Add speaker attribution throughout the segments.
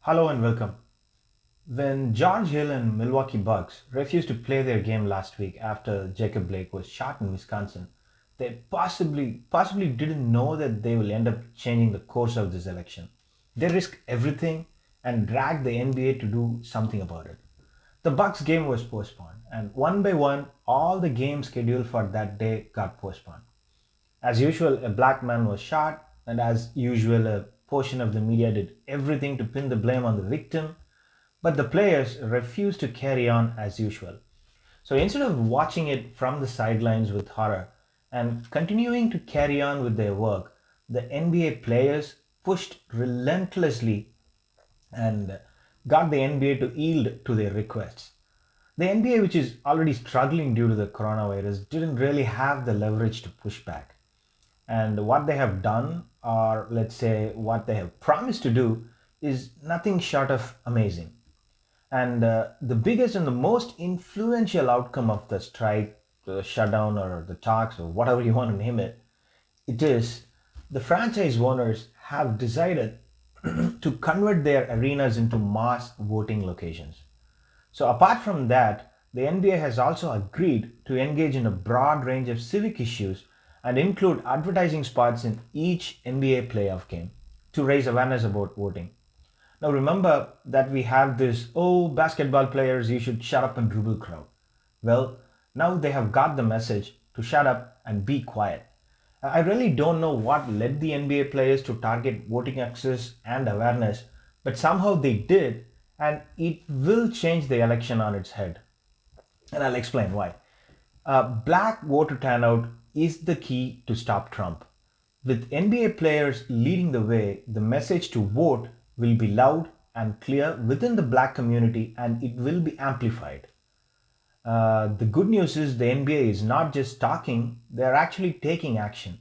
Speaker 1: Hello and welcome. When George Hill and Milwaukee Bucks refused to play their game last week after Jacob Blake was shot in Wisconsin, they possibly didn't know that they will end up changing the course of this election. They risked everything and dragged the NBA to do something about it. The Bucks game was postponed, and one by one, all the games scheduled for that day got postponed. As usual, a black man was shot, and as usual, a portion of the media did everything to pin the blame on the victim, but the players refused to carry on as usual. So instead of watching it from the sidelines with horror and continuing to carry on with their work, the NBA players pushed relentlessly and got the NBA to yield to their requests. The NBA, which is already struggling due to the coronavirus, didn't really have the leverage to push back. And what they have done, or let's say what they have promised to do, is nothing short of amazing. And the biggest and the most influential outcome of the strike, the shutdown, or the talks, or whatever you want to name it, it is the franchise owners have decided to convert their arenas into mass voting locations. So, apart from that, the NBA has also agreed to engage in a broad range of civic issues and include advertising spots in each NBA playoff game to raise awareness about voting. Now, remember that we have this, oh, basketball players, you should shut up and dribble crowd. Well, now they have got the message to shut up and be quiet. I really don't know what led the NBA players to target voting access and awareness, but somehow they did, and it will change the election on its head. And I'll explain why. Black voter turnout is the key to stop Trump. With NBA players leading the way, the message to vote will be loud and clear within the black community and it will be amplified. The good news is the NBA is not just talking, they are actually taking action.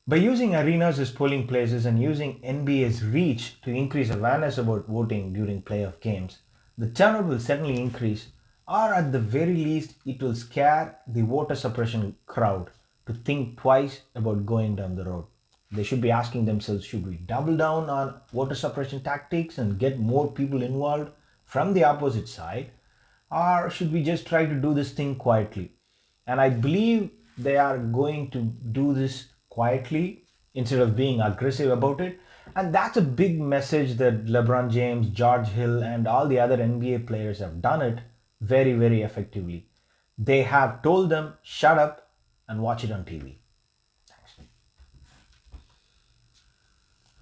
Speaker 1: By using arenas as polling places and using NBA's reach to increase awareness about voting during playoff games, the turnout will certainly increase, or at the very least, it will scare the voter suppression crowd to think twice about going down the road. They should be asking themselves, should we double down on voter suppression tactics and get more people involved from the opposite side, or should we just try to do this thing quietly? And I believe they are going to do this quietly instead of being aggressive about it. And that's a big message that LeBron James, George Hill, and all the other NBA players have done it very, very effectively. They have told them, shut up and watch it on TV.